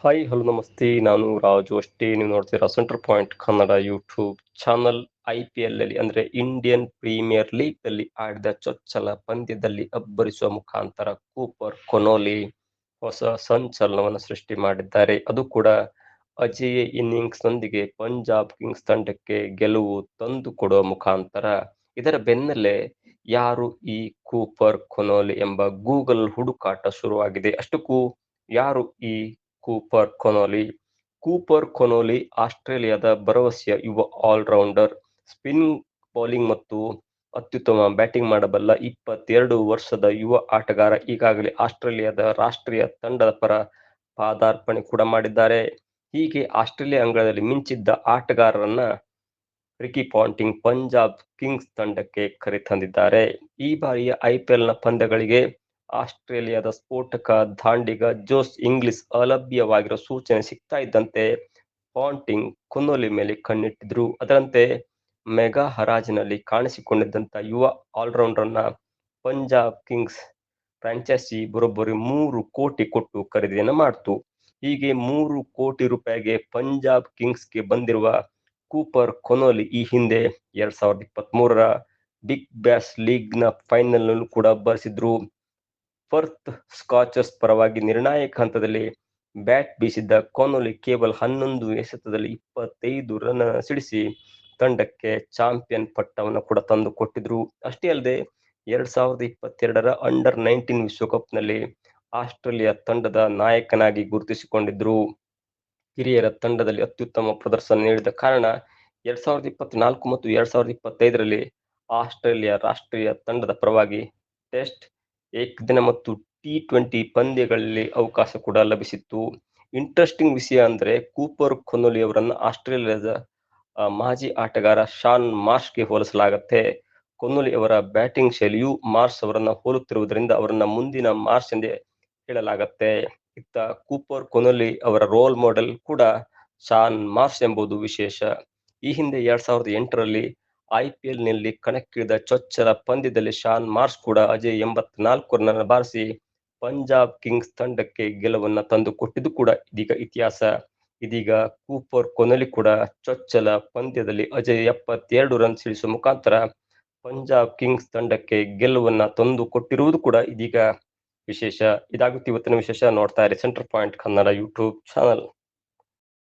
Hi hello ನಮಸ್ತೆ. ನಾನು ರಾಜು ಅಷ್ಟೇ. ನೀವು ನೋಡ್ತೀರಾ centre point Kannada YouTube channel. IPL ಅಲ್ಲಿ ಅಂದ್ರೆ ಇಂಡಿಯನ್ ಪ್ರೀಮಿಯರ್ ಲೀಗ್ ನಲ್ಲಿ ಆಡಿದ ಚೊಚ್ಚಲ ಪಂದ್ಯದಲ್ಲಿ ಅಬ್ಬರಿಸುವ ಮುಖಾಂತರ ಕೂಪರ್ ಕೊನೋಲಿ ಹೊಸ ಸಂಚಲನವನ್ನು ಸೃಷ್ಟಿ ಮಾಡಿದ್ದಾರೆ. ಅದು ಕೂಡ ಅಜೇಯ ಇನ್ನಿಂಗ್ಸ್ ನೊಂದಿಗೆ ಪಂಜಾಬ್ ಕಿಂಗ್ಸ್ ತಂಡಕ್ಕೆ ಗೆಲುವು ತಂದು ಕೊಡುವ ಮುಖಾಂತರ. ಇದರ ಬೆನ್ನಲ್ಲೇ ಯಾರು ಈ ಕೂಪರ್ ಕೊನೋಲಿ ಎಂಬ ಗೂಗಲ್ ಹುಡುಕಾಟ ಶುರುವಾಗಿದೆ. ಅಷ್ಟಕ್ಕೂ ಯಾರು ಈ ಕೂಪರ್ ಕೊನೋಲಿ? ಕೂಪರ್ ಕೊನೋಲಿ ಆಸ್ಟ್ರೇಲಿಯಾದ ಭರವಸೆಯ ಯುವ ಆಲ್ರೌಂಡರ್, ಸ್ಪಿನ್ನಿಂಗ್, ಬೌಲಿಂಗ್ ಮತ್ತು ಅತ್ಯುತ್ತಮ ಬ್ಯಾಟಿಂಗ್ ಮಾಡಬಲ್ಲ 22 ವರ್ಷದ ಯುವ ಆಟಗಾರ. ಈಗಾಗಲೇ ಆಸ್ಟ್ರೇಲಿಯಾದ ರಾಷ್ಟ್ರೀಯ ತಂಡದ ಪರ ಪಾದಾರ್ಪಣೆ ಕೂಡ ಮಾಡಿದ್ದಾರೆ. ಹೀಗೆ ಆಸ್ಟ್ರೇಲಿಯಾ ಅಂಗಳದಲ್ಲಿ ಮಿಂಚಿದ್ದ ಆಟಗಾರರನ್ನ ರಿಕಿ ಪಾಂಟಿಂಗ್ ಪಂಜಾಬ್ ಕಿಂಗ್ಸ್ ತಂಡಕ್ಕೆ ಕರೆತಂದಿದ್ದಾರೆ. ಈ ಬಾರಿಯ IPLನ ಪಂದ್ಯಗಳಿಗೆ ಆಸ್ಟ್ರೇಲಿಯಾದ ಸ್ಫೋಟಕ ದಾಂಡಿಗ ಜೋಸ್ ಇಂಗ್ಲಿಸ್ ಅಲಭ್ಯವಾಗಿರೋ ಸೂಚನೆ ಸಿಗ್ತಾ ಇದ್ದಂತೆ ಪಾಂಟಿಂಗ್ ಕೊನೋಲಿ ಮೇಲೆ ಕಣ್ಣಿಟ್ಟಿದ್ರು. ಅದರಂತೆ ಮೆಗಾ ಹರಾಜಿನಲ್ಲಿ ಕಾಣಿಸಿಕೊಂಡಿದ್ದಂತ ಯುವ ಆಲ್ರೌಂಡರ್ನ ಪಂಜಾಬ್ ಕಿಂಗ್ಸ್ ಫ್ರಾಂಚೈಸಿ ಬರೋಬ್ಬರಿ 3 ಕೋಟಿ ಕೊಟ್ಟು ಖರೀದಿಯನ್ನು ಮಾಡ್ತು. ಹೀಗೆ 3 ಕೋಟಿ ರೂಪಾಯಿಗೆ ಪಂಜಾಬ್ ಕಿಂಗ್ಸ್ಗೆ ಬಂದಿರುವ ಕೂಪರ್ ಕೊನೋಲಿ ಈ ಹಿಂದೆ 2023ರ ಬಿಗ್ ಬ್ಯಾಶ್ ಲೀಗ್ನ ಫೈನಲ್ನಲ್ಲೂ ಕೂಡ ಅಬ್ಬರಿಸಿದ್ರು. ಪರ್ತ್ ಸ್ಕಾಚರ್ಸ್ ಪರವಾಗಿ ನಿರ್ಣಾಯಕ ಹಂತದಲ್ಲಿ ಬ್ಯಾಟ್ ಬೀಸಿದ್ದ ಕೊನೋಲಿ ಕೇವಲ 11 ಎಸೆತದಲ್ಲಿ 25 ರನ್ ಸಿಡಿಸಿ ತಂಡಕ್ಕೆ ಚಾಂಪಿಯನ್ ಪಟ್ಟವನ್ನು ಕೂಡ ತಂದು ಕೊಟ್ಟಿದ್ರು. ಅಷ್ಟೇ ಅಲ್ಲದೆ 2022ರ ಅಂಡರ್-19 ವಿಶ್ವಕಪ್ನಲ್ಲಿ ಆಸ್ಟ್ರೇಲಿಯಾ ತಂಡದ ನಾಯಕನಾಗಿ ಗುರುತಿಸಿಕೊಂಡಿದ್ರು. ಹಿರಿಯರ ತಂಡದಲ್ಲಿ ಅತ್ಯುತ್ತಮ ಪ್ರದರ್ಶನ ನೀಡಿದ ಕಾರಣ 2024 ಮತ್ತು 2025ರಲ್ಲಿ ಆಸ್ಟ್ರೇಲಿಯಾ ರಾಷ್ಟ್ರೀಯ ತಂಡದ ಪರವಾಗಿ ಟೆಸ್ಟ್, ಏಕದಿನ ಮತ್ತು T20 ಪಂದ್ಯಗಳಲ್ಲಿ ಅವಕಾಶ ಕೂಡ ಲಭಿಸಿತ್ತು. ಇಂಟ್ರೆಸ್ಟಿಂಗ್ ವಿಷಯ ಅಂದ್ರೆ ಕೂಪರ್ ಕೊನೋಲಿ ಅವರನ್ನ ಆಸ್ಟ್ರೇಲಿಯಾದ ಮಾಜಿ ಆಟಗಾರ ಶಾನ್ ಮಾರ್ಷ್ಗೆ ಹೋಲಿಸಲಾಗುತ್ತೆ. ಕೊನೋಲಿ ಅವರ ಬ್ಯಾಟಿಂಗ್ ಶೈಲಿಯು ಮಾರ್ಷ್ ಅವರನ್ನ ಹೋಲುತ್ತಿರುವುದರಿಂದ ಅವರನ್ನ ಮುಂದಿನ ಮಾರ್ಷ್ ಎಂದೇ ಹೇಳಲಾಗುತ್ತೆ. ಇತ್ತ ಕೂಪರ್ ಕೊನೋಲಿ ಅವರ ರೋಲ್ ಮಾಡೆಲ್ ಕೂಡ ಶಾನ್ ಮಾರ್ಷ್ ಎಂಬುದು ವಿಶೇಷ. ಈ ಹಿಂದೆ 2008ರಲ್ಲಿ IPLನಲ್ಲಿ ಕಣಕ್ಕಿಳಿದ ಚೊಚ್ಚಲ ಪಂದ್ಯದಲ್ಲಿ ಶಾನ್ ಮಾರ್ಷ್ ಕೂಡ ಅಜೇಯ 84 ರನ್ ಬಾರಿಸಿ ಪಂಜಾಬ್ ಕಿಂಗ್ಸ್ ತಂಡಕ್ಕೆ ಗೆಲುವನ್ನ ತಂದು ಕೊಟ್ಟಿದ್ದು ಕೂಡ ಇದೀಗ ಇತಿಹಾಸ. ಇದೀಗ ಕೂಪರ್ ಕೊನೋಲಿ ಕೂಡ ಚೊಚ್ಚಲ ಪಂದ್ಯದಲ್ಲಿ ಅಜೇಯ 72 ರನ್ ಸಿಡಿಸುವ ಮುಖಾಂತರ ಪಂಜಾಬ್ ಕಿಂಗ್ಸ್ ತಂಡಕ್ಕೆ ಗೆಲುವನ್ನ ತಂದು ಕೊಟ್ಟಿರುವುದು ಕೂಡ ಇದೀಗ ವಿಶೇಷ. ಇದಾಗುತ್ತೆ ಇವತ್ತಿನ ವಿಶೇಷ. ನೋಡ್ತಾ ಇರಿ centre point Kannada YouTube channel.